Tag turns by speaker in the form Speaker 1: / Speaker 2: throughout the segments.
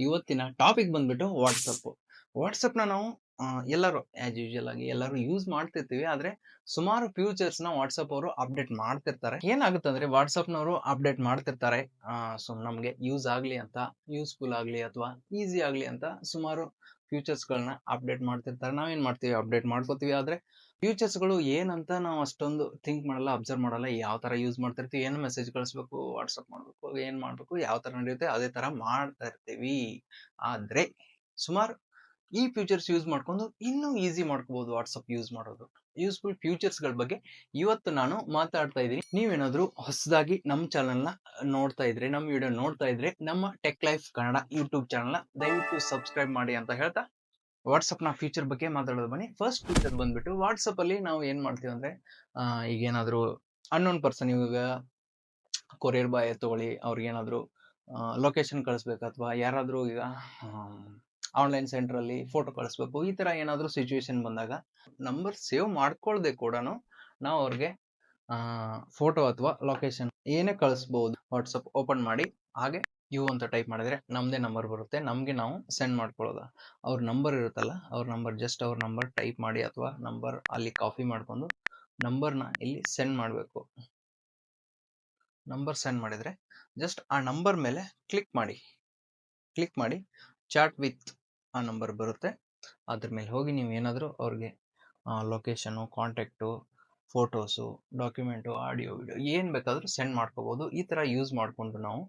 Speaker 1: ಇವತ್ತಿನ ಟಾಪಿಕ್ ಬಂದ್ಬಿಟ್ಟು ವಾಟ್ಸಪ್ನ ನಾವು ಎಲ್ಲರೂ ಆಸ್ ಯೂಶುವಲ್ ಆಗಿ ಎಲ್ಲರೂ ಯೂಸ್ ಮಾಡ್ತಿರ್ತೀವಿ. ಆದ್ರೆ ಸುಮಾರು ಫ್ಯೂಚರ್ಸ್ನ ವಾಟ್ಸಪ್ ಅವರು ಅಪ್ಡೇಟ್ ಮಾಡ್ತಿರ್ತಾರೆ. ಏನಾಗುತ್ತಂದ್ರೆ ವಾಟ್ಸಪ್ನವರು ಅಪ್ಡೇಟ್ ಮಾಡ್ತಿರ್ತಾರೆ. ಸೊ ನಮಗೆ ಯೂಸ್ ಆಗಲಿ ಅಂತ, ಯೂಸ್ಫುಲ್ ಆಗಲಿ ಅಥವಾ ಈಸಿ ಆಗಲಿ ಅಂತ ಸುಮಾರು ಫ್ಯೂಚರ್ಸ್ಗಳನ್ನ ಅಪ್ಡೇಟ್ ಮಾಡ್ತಿರ್ತಾರೆ. ನಾವೇನು ಮಾಡ್ತೀವಿ, ಅಪ್ಡೇಟ್ ಮಾಡ್ಕೋತೀವಿ. ಆದರೆ ಫ್ಯೂಚರ್ಸ್ಗಳು ಏನಂತ ನಾವು ಅಷ್ಟೊಂದು ಥಿಂಕ್ ಮಾಡಲ್ಲ, ಅಬ್ಸರ್ವ್ ಮಾಡಲ್ಲ. ಯಾವ ಥರ ಯೂಸ್ ಮಾಡ್ತಿರ್ತೀವಿ, ಏನು ಮೆಸೇಜ್ ಕಳಿಸ್ಬೇಕು, ವಾಟ್ಸಪ್ ಮಾಡಬೇಕು, ಏನು ಮಾಡಬೇಕು, ಯಾವ ಥರ ನಡೆಯುತ್ತೆ ಅದೇ ಥರ ಮಾಡ್ತಾ ಇರ್ತೀವಿ. ಆದರೆ ಸುಮಾರು ಈ ಫ್ಯೂಚರ್ಸ್ ಯೂಸ್ ಮಾಡ್ಕೊಂಡು ಇನ್ನೂ ಈಸಿ ಮಾಡ್ಕೋಬಹುದು ವಾಟ್ಸಪ್ ಯೂಸ್ ಮಾಡೋದು. ಯೂಸ್ಫುಲ್ ಫ್ಯೂಚರ್ಸ್ಗಳ ಬಗ್ಗೆ ಇವತ್ತು ನಾನು ಮಾತಾಡ್ತಾ ಇದ್ದೀನಿ. ನೀವೇನಾದರೂ ಹೊಸದಾಗಿ ನಮ್ಮ ಚಾನಲ್ನ ನೋಡ್ತಾ ಇದ್ರೆ, ನಮ್ಮ ವಿಡಿಯೋ ನೋಡ್ತಾ ಇದ್ರೆ, ನಮ್ಮ ಟೆಕ್ ಲೈಫ್ ಕನ್ನಡ ಯೂಟ್ಯೂಬ್ ಚಾನಲ್ನ ದಯವಿಟ್ಟು ಸಬ್ಸ್ಕ್ರೈಬ್ ಮಾಡಿ ಅಂತ ಹೇಳ್ತಾ ವಾಟ್ಸಪ್ನ ಫ್ಯೂಚರ್ ಬಗ್ಗೆ ಮಾತಾಡೋದು ಬನ್ನಿ. ಫಸ್ಟ್ ಫ್ಯೂಚರ್ ಬಂದ್ಬಿಟ್ಟು ವಾಟ್ಸಪ್ ಅಲ್ಲಿ ನಾವು ಏನ್ ಮಾಡ್ತೀವಿ ಅಂದ್ರೆ, ಈಗ ಏನಾದರೂ ಅನ್ನೋನ್ ಪರ್ಸನ್, ಇವಾಗ ಕೊರಿಯರ್ ಬಾಯ್ ತಗೊಳ್ಳಿ, ಅವ್ರಿಗೇನಾದರೂ ಲೊಕೇಶನ್ ಕಳಿಸ್ಬೇಕು ಅಥವಾ ಯಾರಾದರೂ ಈಗ ಆನ್ಲೈನ್ ಸೆಂಟ್ರಲ್ಲಿ ಫೋಟೋ ಕಳಿಸ್ಬೇಕು, ಈ ಥರ ಏನಾದರೂ ಸಿಚುವೇಶನ್ ಬಂದಾಗ ನಂಬರ್ ಸೇವ್ ಮಾಡ್ಕೊಳ್ದೆ ಕೂಡ ನಾವು ಅವ್ರಿಗೆ ಫೋಟೋ ಅಥವಾ ಲೊಕೇಶನ್ ಏನೇ ಕಳಿಸ್ಬೋದು. ವಾಟ್ಸಪ್ ಓಪನ್ ಮಾಡಿ ಹಾಗೆ ಯು ಅಂತ ಟೈಪ್ ಮಾಡಿದ್ರೆ ನಮ್ಮದೇ ನಂಬರ್ ಬರುತ್ತೆ, ನಮಗೆ ನಾವು ಸೆಂಡ್ ಮಾಡ್ಕೊಳ್ಳೋದು. ಅವ್ರ ನಂಬರ್ ಇರುತ್ತಲ್ಲ, ಅವ್ರ ನಂಬರ್ ಟೈಪ್ ಮಾಡಿ ಅಥವಾ ನಂಬರ್ ಅಲ್ಲಿ ಕಾಪಿ ಮಾಡ್ಕೊಂಡು ನಂಬರ್ನ ಇಲ್ಲಿ ಸೆಂಡ್ ಮಾಡಬೇಕು. ನಂಬರ್ ಸೆಂಡ್ ಮಾಡಿದರೆ ಜಸ್ಟ್ ಆ ನಂಬರ್ ಮೇಲೆ ಕ್ಲಿಕ್ ಮಾಡಿ ಚಾಟ್ ವಿತ್ ಆ ನಂಬರ್ ಬರುತ್ತೆ. ಅದ್ರ ಮೇಲೆ ಹೋಗಿ ನೀವು ಏನಾದರೂ ಅವ್ರಿಗೆ location, contact, photos, document, audio, video ಏನು ಬೇಕಾದರೂ ಸೆಂಡ್ ಮಾಡ್ಕೋಬೋದು. ಈ ಥರ ಯೂಸ್ ಮಾಡಿಕೊಂಡು ನಾವು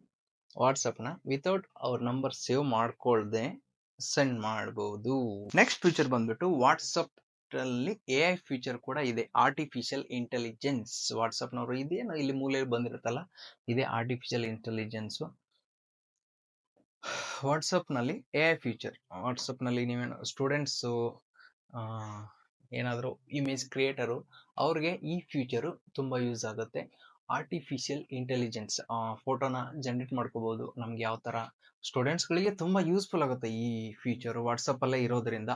Speaker 1: ವಾಟ್ಸಪ್ನ ವಿತೌಟ್ ಅವ್ರ ನಂಬರ್ ಸೇವ್ ಮಾಡ್ಕೊಳ್ದೆ ಸೆಂಡ್ ಮಾಡ್ಬೋದು. ನೆಕ್ಸ್ಟ್ ಫೀಚರ್ ಬಂದ್ಬಿಟ್ಟು ವಾಟ್ಸಪ್ ಅಲ್ಲಿ AI ಫೀಚರ್ ಕೂಡ ಇದೆ, ಆರ್ಟಿಫಿಷಿಯಲ್ ಇಂಟೆಲಿಜೆನ್ಸ್. ವಾಟ್ಸಪ್ನವರು ಇದೇನು ಇಲ್ಲಿ ಮೂಲೆಯಲ್ಲಿ ಬಂದಿರುತ್ತಲ್ಲ, ಇದೇ ಆರ್ಟಿಫಿಷಿಯಲ್ ಇಂಟೆಲಿಜೆನ್ಸು. ವಾಟ್ಸಪ್ನಲ್ಲಿ AI ಫೀಚರ್. ವಾಟ್ಸಪ್ನಲ್ಲಿ ನೀವೇನು ಸ್ಟೂಡೆಂಟ್ಸು, ಏನಾದರೂ ಇಮೇಜ್ ಕ್ರಿಯೇಟರು, ಅವ್ರಿಗೆ ಈ ಫೀಚರು ತುಂಬ ಯೂಸ್ ಆಗುತ್ತೆ. ಆರ್ಟಿಫಿಷಿಯಲ್ ಇಂಟೆಲಿಜೆನ್ಸ್ ಫೋಟೋನ ಜನ್ರೇಟ್ ಮಾಡ್ಕೋಬೋದು. ನಮ್ಗೆ ಯಾವ ಥರ ಸ್ಟೂಡೆಂಟ್ಸ್ಗಳಿಗೆ ತುಂಬ ಯೂಸ್ಫುಲ್ ಆಗುತ್ತೆ ಈ ಫೀಚರು ವಾಟ್ಸಪ್ಪಲ್ಲೇ ಇರೋದ್ರಿಂದ.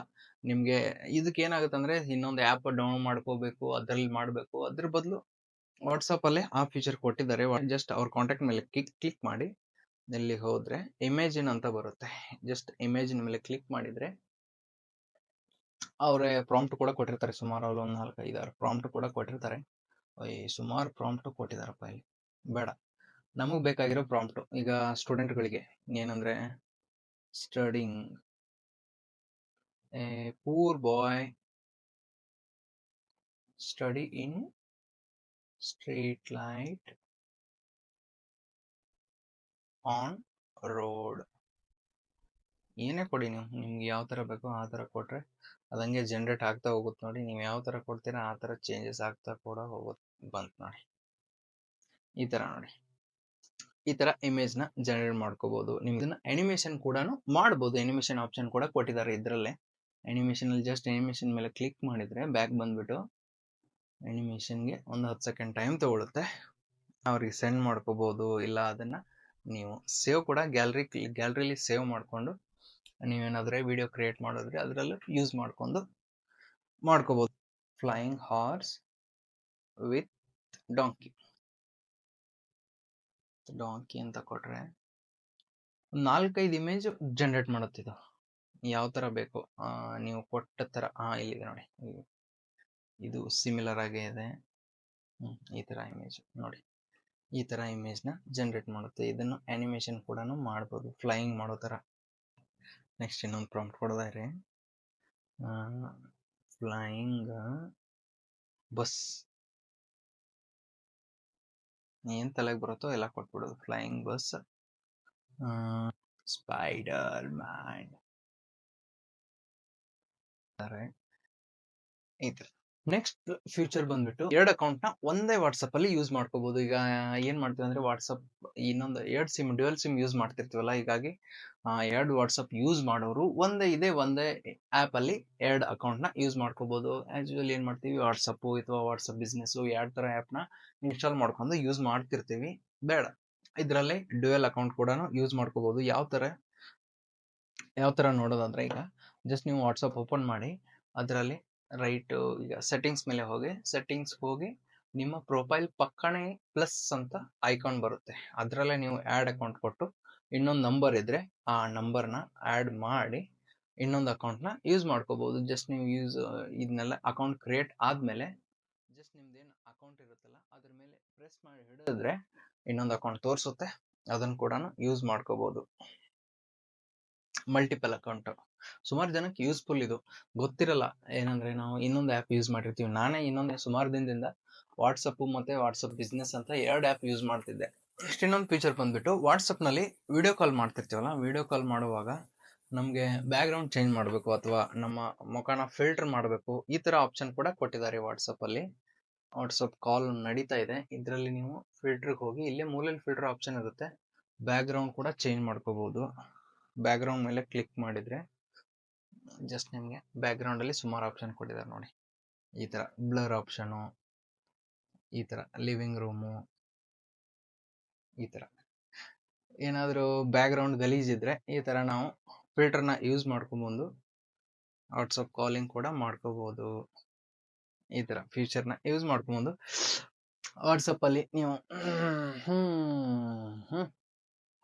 Speaker 1: ನಿಮಗೆ ಇದಕ್ಕೆ ಏನಾಗುತ್ತೆ ಅಂದರೆ, ಇನ್ನೊಂದು ಆ್ಯಪ್ ಡೌನ್ಲೋಡ್ ಮಾಡ್ಕೋಬೇಕು, ಅದರಲ್ಲಿ ಮಾಡಬೇಕು. ಅದ್ರ ಬದಲು ವಾಟ್ಸಪ್ಪಲ್ಲೇ ಆ ಫೀಚರ್ ಕೊಟ್ಟಿದ್ದಾರೆ. ಜಸ್ಟ್ ಅವ್ರ ಕಾಂಟ್ಯಾಕ್ಟ್ ಮೇಲೆ ಕ್ಲಿಕ್ ಮಾಡಿ ಇಲ್ಲಿ ಹೋದರೆ ಇಮೇಜಿನ್ ಅಂತ ಬರುತ್ತೆ. ಜಸ್ಟ್ ಇಮೇಜಿನ್ ಮೇಲೆ ಕ್ಲಿಕ್ ಮಾಡಿದರೆ ಅವರೇ ಪ್ರಾಂಪ್ಟ್ ಕೂಡ ಕೊಟ್ಟಿರ್ತಾರೆ. ಸುಮಾರು ಅವರು ಒಂದು 4-5-6 ಪ್ರಾಂಪ್ಟ್ ಕೂಡ ಕೊಟ್ಟಿರ್ತಾರೆ. ಸುಮಾರು ಪ್ರಾಂಪ್ಟ್ ಕೊಟ್ಟಿದ್ದಾರಪ್ಪ ಇಲ್ಲಿ. ಬೇಡ, ನಮಗೆ ಬೇಕಾಗಿರೋ ಪ್ರಾಂಪ್ಟು ಈಗ ಸ್ಟೂಡೆಂಟ್ಗಳಿಗೆ ಏನಂದರೆ, studying a poor boy study in street light on road. ಏನೇ ಕೊಡಿ ನೀವು, ನಿಮ್ಗೆ ಯಾವ ಥರ ಬೇಕೋ ಆ ಥರ ಕೊಟ್ಟರೆ ಅದಂಗೆ ಜನ್ರೇಟ್ ಆಗ್ತಾ ಹೋಗುತ್ತೆ. ನೋಡಿ, ನೀವು ಯಾವ ಥರ ಕೊಡ್ತೀರಾ ಆ ಥರ ಚೇಂಜಸ್ ಆಗ್ತಾ ಕೂಡ ಬಂತು ನೋಡಿ. ಈ ಥರ ನೋಡಿ, ಈ ಥರ ಇಮೇಜ್ನ ಜನರೇಟ್ ಮಾಡ್ಕೋಬೋದು. ನಿಮ್ಗೆ ಇದನ್ನ ಅನಿಮೇಷನ್ ಕೂಡ ಮಾಡ್ಬೋದು. ಅನಿಮೇಷನ್ ಆಪ್ಷನ್ ಕೂಡ ಕೊಟ್ಟಿದ್ದಾರೆ ಇದರಲ್ಲೇ. ಅನಿಮೇಷನಲ್ಲಿ ಜಸ್ಟ್ ಅನಿಮೇಷನ್ ಮೇಲೆ ಕ್ಲಿಕ್ ಮಾಡಿದರೆ ಬ್ಯಾಕ್ ಬಂದ್ಬಿಟ್ಟು ಅನಿಮೇಷನ್ಗೆ ಒಂದು 10 ಸೆಕೆಂಡ್ ಟೈಮ್ ತೊಗೊಳುತ್ತೆ. ಅವ್ರಿಗೆ ಸೆಂಡ್ ಮಾಡ್ಕೋಬೋದು. ಇಲ್ಲ ಅದನ್ನು ನೀವು ಸೇವ್ ಕೂಡ ಗ್ಯಾಲರಿಲಿ ಸೇವ್ ಮಾಡಿಕೊಂಡು ನೀವೇನಾದರೆ ವಿಡಿಯೋ ಕ್ರಿಯೇಟ್ ಮಾಡಿದ್ರೆ ಅದರಲ್ಲೂ ಯೂಸ್ ಮಾಡ್ಕೋಬೋದು. ಫ್ಲೈಯಿಂಗ್ ಹಾರ್ಸ್ ವಿತ್ ಡಾಂಕಿ ಅಂತ ಕೊಟ್ಟರೆ 4-5 ಇಮೇಜ್ ಜನ್ರೇಟ್ ಮಾಡುತ್ತಿದ್ದು. ಯಾವ ಥರ ಬೇಕು ನೀವು ಕೊಟ್ಟ ಥರ. ಇಲ್ಲಿದೆ ನೋಡಿ, ಇದು ಸಿಮಿಲರ್ ಆಗೇ ಇದೆ. ಈ ಥರ ಇಮೇಜ್ ನೋಡಿ, ಈ ಥರ ಇಮೇಜ್ನ ಜನ್ರೇಟ್ ಮಾಡುತ್ತೆ. ಇದನ್ನು ಆ್ಯನಿಮೇಷನ್ ಕೂಡ ಮಾಡ್ಬೋದು, ಫ್ಲೈಯಿಂಗ್ ಮಾಡೋ ಥರ. ನೆಕ್ಸ್ಟ್ ಇನ್ನೊಂದು ಪ್ರಾಂಪ್ಟ್ ಕೊಡೋದಾದ್ರೆ, ಫ್ಲೈಯಿಂಗ್ ಬಸ್. ಏನು ತಲೆಗೆ ಬರುತ್ತೋ ಎಲ್ಲ ಕೊಟ್ಬಿಡೋದು. ಫ್ಲೈಯಿಂಗ್ ಬಸ್, ಸ್ಪೈಡರ್ ಮ್ಯಾನ್, ಈ ಥರ. ನೆಕ್ಸ್ಟ್ ಫ್ಯೂಚರ್ ಬಂದ್ಬಿಟ್ಟು 2 ಅಕೌಂಟ್ನ ಒಂದೇ ವಾಟ್ಸಪ್ ಅಲ್ಲಿ ಯೂಸ್ ಮಾಡ್ಕೋಬಹುದು. ಈಗ ಏನ್ ಮಾಡ್ತೀವಿ ಅಂದ್ರೆ, ವಾಟ್ಸಪ್ ಇನ್ನೊಂದು 2 ಡ್ಯುಯಲ್ ಸಿಮ್ ಯೂಸ್ ಮಾಡ್ತಿರ್ತೀವಲ್ಲ, ಹೀಗಾಗಿ 2 ವಾಟ್ಸಪ್ ಯೂಸ್ ಮಾಡೋರು ಒಂದೇ ಆ್ಯಪ್ ಅಲ್ಲಿ 2 ಅಕೌಂಟ್ನ ಯೂಸ್ ಮಾಡ್ಕೋಬಹುದು. ಆಸ್ ಯೂಶುವಲ್ ಏನ್ ಮಾಡ್ತೀವಿ, ವಾಟ್ಸಪ್ ಅಥವಾ ವಾಟ್ಸಪ್ ಬಿಸ್ನೆಸ್ 2 ಥರ ಆ್ಯಪ್ನ ಇನ್ಸ್ಟಾಲ್ ಮಾಡ್ಕೊಂಡು ಯೂಸ್ ಮಾಡ್ತಿರ್ತೀವಿ. ಬೇಡ, ಇದರಲ್ಲಿ ಡ್ಯುಯಲ್ ಅಕೌಂಟ್ ಕೂಡ ಯೂಸ್ ಮಾಡ್ಕೋಬಹುದು. ಯಾವ ಥರ ನೋಡೋದಂದ್ರೆ, ಈಗ ಜಸ್ಟ್ ನೀವು ವಾಟ್ಸಪ್ ಓಪನ್ ಮಾಡಿ ಅದರಲ್ಲಿ ಈಗ ಸೆಟ್ಟಿಂಗ್ಸ್ ಮೇಲೆ ಹೋಗಿ ನಿಮ್ಮ ಪ್ರೊಫೈಲ್ ಪಕ್ಕನೇ ಪ್ಲಸ್ ಅಂತ ಐಕಾನ್ ಬರುತ್ತೆ. ಅದರಲ್ಲೇ ನೀವು ಆ್ಯಡ್ ಅಕೌಂಟ್ ಕೊಟ್ಟು ಇನ್ನೊಂದು ನಂಬರ್ ಇದ್ರೆ ಆ ನಂಬರ್ನ ಆ್ಯಡ್ ಮಾಡಿ ಇನ್ನೊಂದು ಅಕೌಂಟ್ನ ಯೂಸ್ ಮಾಡ್ಕೋಬಹುದು. ಜಸ್ಟ್ ನೀವು ಇದನ್ನೆಲ್ಲ ಅಕೌಂಟ್ ಕ್ರಿಯೇಟ್ ಆದಮೇಲೆ ಜಸ್ಟ್ ನಿಮ್ದೇನು ಅಕೌಂಟ್ ಇರುತ್ತಲ್ಲ ಅದ್ರ ಮೇಲೆ ಪ್ರೆಸ್ ಮಾಡಿ ಹಿಡಿದ್ರೆ ಇನ್ನೊಂದು ಅಕೌಂಟ್ ತೋರಿಸುತ್ತೆ, ಅದನ್ನು ಕೂಡ ಯೂಸ್ ಮಾಡ್ಕೋಬಹುದು. ಮಲ್ಟಿಪಲ್ ಅಕೌಂಟ್ ಸುಮಾರು ಜನಕ್ಕೆ ಯೂಸ್ಫುಲ್. ಇದು ಗೊತ್ತಿರಲ್ಲ, ಏನಂದ್ರೆ ನಾವು ಇನ್ನೊಂದು ಆ್ಯಪ್ ಯೂಸ್ ಮಾಡಿರ್ತೀವಿ. ನಾನೇ ಸುಮಾರು ದಿನದಿಂದ ವಾಟ್ಸಪ್ ಮತ್ತೆ ವಾಟ್ಸಪ್ ಬಿಸ್ನೆಸ್ ಅಂತ 2 ಆ್ಯಪ್ ಯೂಸ್ ಮಾಡ್ತಿದ್ದೆ. ನೆಕ್ಸ್ಟ್ ಇನ್ನೊಂದು ಫೀಚರ್ ಬಂದ್ಬಿಟ್ಟು ವಾಟ್ಸಪ್ನಲ್ಲಿ ವಿಡಿಯೋ ಕಾಲ್ ಮಾಡ್ತಿರ್ತೀವಲ್ಲ, ವಿಡಿಯೋ ಕಾಲ್ ಮಾಡುವಾಗ ನಮಗೆ ಬ್ಯಾಕ್ಗ್ರೌಂಡ್ ಚೇಂಜ್ ಮಾಡಬೇಕು ಅಥವಾ ನಮ್ಮ ಮುಖನ ಫಿಲ್ಟರ್ ಮಾಡಬೇಕು, ಈ ಥರ ಆಪ್ಷನ್ ಕೂಡ ಕೊಟ್ಟಿದ್ದಾರೆ ವಾಟ್ಸಪ್ಪಲ್ಲಿ. ವಾಟ್ಸಪ್ ಕಾಲ್ ನಡೀತಾ ಇದೆ, ಇದರಲ್ಲಿ ನೀವು ಫಿಲ್ಟರ್ಗೆ ಹೋಗಿ ಇಲ್ಲೇ ಮೂಲೆಯಲ್ಲಿ ಫಿಲ್ಟರ್ ಆಪ್ಷನ್ ಇರುತ್ತೆ, ಬ್ಯಾಕ್ಗ್ರೌಂಡ್ ಕೂಡ ಚೇಂಜ್ ಮಾಡ್ಕೋಬಹುದು. ಬ್ಯಾಕ್ಗ್ರೌಂಡ್ ಮೇಲೆ ಕ್ಲಿಕ್ ಮಾಡಿದರೆ ಜಸ್ಟ್ ನಿಮಗೆ ಬ್ಯಾಕ್ಗ್ರೌಂಡಲ್ಲಿ ಸುಮಾರು ಆಪ್ಷನ್ ಕೊಟ್ಟಿದ್ದಾರೆ ನೋಡಿ. ಈ ಥರ ಬ್ಲರ್ ಆಪ್ಷನು, ಈ ಥರ ಲಿವಿಂಗ್ ರೂಮು, ಈ ಥರ ಏನಾದರೂ ಬ್ಯಾಕ್ಗ್ರೌಂಡ್ ಗಲೀಜಿದ್ರೆ ಈ ಥರ ನಾವು ಫಿಲ್ಟರ್ನ ಯೂಸ್ ಮಾಡ್ಕೊಬೋದು. ವಾಟ್ಸಪ್ ಕಾಲಿಂಗ್ ಕೂಡ ಮಾಡ್ಕೋಬೋದು. ಈ ಥರ ಫೀಚರ್ನ ಯೂಸ್ ಮಾಡ್ಕೊಬೋದು. ವಾಟ್ಸಪ್ಪಲ್ಲಿ ನೀವು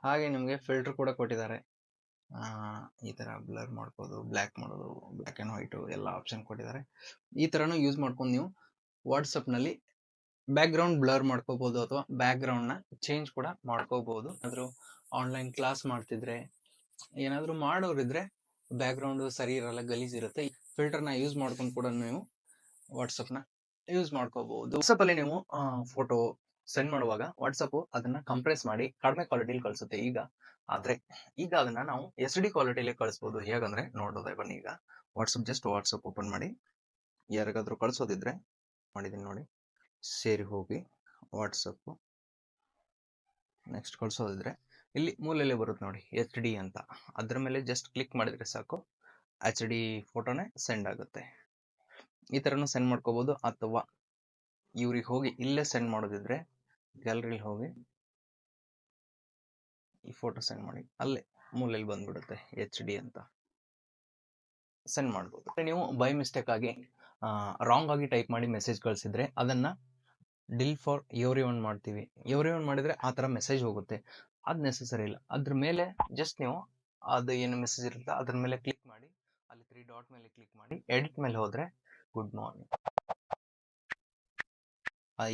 Speaker 1: ಹಾಗೆ ನಿಮಗೆ ಫಿಲ್ಟರ್ ಕೂಡ ಕೊಟ್ಟಿದ್ದಾರೆ. ಈ ಥರ ಬ್ಲರ್ ಮಾಡ್ಬೋದು, ಬ್ಲ್ಯಾಕ್ ಮಾಡೋದು, ಬ್ಲ್ಯಾಕ್ ಆ್ಯಂಡ್ ವೈಟು ಎಲ್ಲ ಆಪ್ಷನ್ ಕೊಟ್ಟಿದ್ದಾರೆ. ಈ ಥರನೂ ಯೂಸ್ ಮಾಡ್ಕೊಂಡು ನೀವು ವಾಟ್ಸಪ್ನಲ್ಲಿ ಬ್ಯಾಕ್ಗ್ರೌಂಡ್ ಬ್ಲರ್ ಮಾಡ್ಕೋಬೋದು ಅಥವಾ ಬ್ಯಾಕ್ಗ್ರೌಂಡ್ನ ಚೇಂಜ್ ಕೂಡ ಮಾಡ್ಕೋಬೋದು. ಏನಾದರೂ ಆನ್ಲೈನ್ ಕ್ಲಾಸ್ ಮಾಡ್ತಿದ್ರೆ, ಏನಾದರೂ ಮಾಡೋರಿದ್ರೆ ಬ್ಯಾಕ್ಗ್ರೌಂಡು ಸರಿ ಇರಲ್ಲ, ಗಲೀಜಿರುತ್ತೆ, ಫಿಲ್ಟರ್ನ ಯೂಸ್ ಮಾಡ್ಕೊಂಡು ಕೂಡ ನೀವು ವಾಟ್ಸಪ್ನ ಯೂಸ್ ಮಾಡ್ಕೋಬಹುದು. ವಾಟ್ಸಪ್ಪಲ್ಲಿ ನೀವು ಫೋಟೋ ಸೆಂಡ್ ಮಾಡುವಾಗ ವಾಟ್ಸಪ್ಪು ಅದನ್ನ ಕಂಪ್ರೆಸ್ ಮಾಡಿ ಕಡಿಮೆ ಕ್ವಾಲಿಟಿಲಿ ಕಳಿಸುತ್ತೆ. ಈಗ ಅದನ್ನ ನಾವು SD ಕ್ವಾಲಿಟಿಲಿ ಕಳಿಸ್ಬೋದು. ಹೇಗಂದ್ರೆ ನೋಡೋದೇ ಬನ್ನಿ. ಈಗ ವಾಟ್ಸಪ್ ಓಪನ್ ಮಾಡಿ, ಯಾರಿಗಾದ್ರೂ ಕಳಿಸೋದಿದ್ರೆ ಮಾಡಿದ್ದೀನಿ ನೋಡಿ, ಸೇರಿ ಹೋಗಿ ವಾಟ್ಸಪ್ಪು, ನೆಕ್ಸ್ಟ್ ಕಳಿಸೋದಿದ್ರೆ ಇಲ್ಲಿ ಮೂಲೆಯಲ್ಲಿ ಬರುತ್ತೆ ನೋಡಿ HD ಅಂತ, ಅದ್ರ ಮೇಲೆ ಜಸ್ಟ್ ಕ್ಲಿಕ್ ಮಾಡಿದ್ರೆ ಸಾಕು, HD ಫೋಟೋನೇ ಸೆಂಡ್ ಆಗುತ್ತೆ. ಈ ಥರನೂ ಸೆಂಡ್ ಮಾಡ್ಕೋಬೋದು. ಅಥವಾ ಇವ್ರಿಗೆ ಹೋಗಿ ಇಲ್ಲೇ ಸೆಂಡ್ ಮಾಡೋದಿದ್ರೆ ಗ್ಯಾಲರಿಲಿ ಹೋಗಿ ಈ ಫೋಟೋ ಸೆಂಡ್ ಮಾಡಿ, ಅಲ್ಲೇ ಮೂಲೆಯಲ್ಲಿ ಬಂದ್ಬಿಡುತ್ತೆ HD ಅಂತ, ಸೆಂಡ್ ಮಾಡ್ಬೋದು. ನೀವು ಬೈ ಮಿಸ್ಟೇಕ್ ಆಗಿ ರಾಂಗ್ ಆಗಿ ಟೈಪ್ ಮಾಡಿ ಮೆಸೇಜ್ ಕಳಿಸಿದ್ರೆ ಅದನ್ನ ಡಿಲ್ ಫಾರ್ ಎವ್ರಿವನ್ ಮಾಡ್ತೀವಿ. ಎವ್ರಿವನ್ ಮಾಡಿದ್ರೆ ಆ ಥರ ಮೆಸೇಜ್ ಹೋಗುತ್ತೆ, ಅದು ನೆಸೆಸರಿ ಇಲ್ಲ. ಅದ್ರ ಮೇಲೆ ಜಸ್ಟ್ ನೀವು ಅದು ಏನು ಮೆಸೇಜ್ ಇರುತ್ತೆ ಅದ್ರ ಮೇಲೆ ಕ್ಲಿಕ್ ಮಾಡಿ, ಅಲ್ಲಿ 3 ಡಾಟ್ ಮೇಲೆ ಕ್ಲಿಕ್ ಮಾಡಿ ಎಡಿಟ್ ಮೇಲೆ ಹೋದ್ರೆ ಗುಡ್ ಮಾರ್ನಿಂಗ್,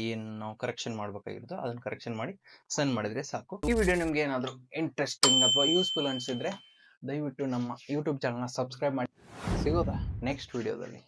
Speaker 1: ಏನು ನಾವು ಕರೆಕ್ಷನ್ ಮಾಡ್ಬೇಕಾಗಿರುತ್ತೋ ಅದನ್ನ ಕರೆಕ್ಷನ್ ಮಾಡಿ ಸೆಂಡ್ ಮಾಡಿದ್ರೆ ಸಾಕು. ಈ ವಿಡಿಯೋ ನಿಮ್ಗೆ ಏನಾದರೂ ಇಂಟ್ರೆಸ್ಟಿಂಗ್ ಅಥವಾ ಯೂಸ್ಫುಲ್ ಅನಿಸಿದ್ರೆ ದಯವಿಟ್ಟು ನಮ್ಮ ಯೂಟ್ಯೂಬ್ ಚಾನಲ್ನ ಸಬ್ಸ್ಕ್ರೈಬ್ ಮಾಡಿ. ಸಿಗೋದಾ ನೆಕ್ಸ್ಟ್ ವಿಡಿಯೋದಲ್ಲಿ.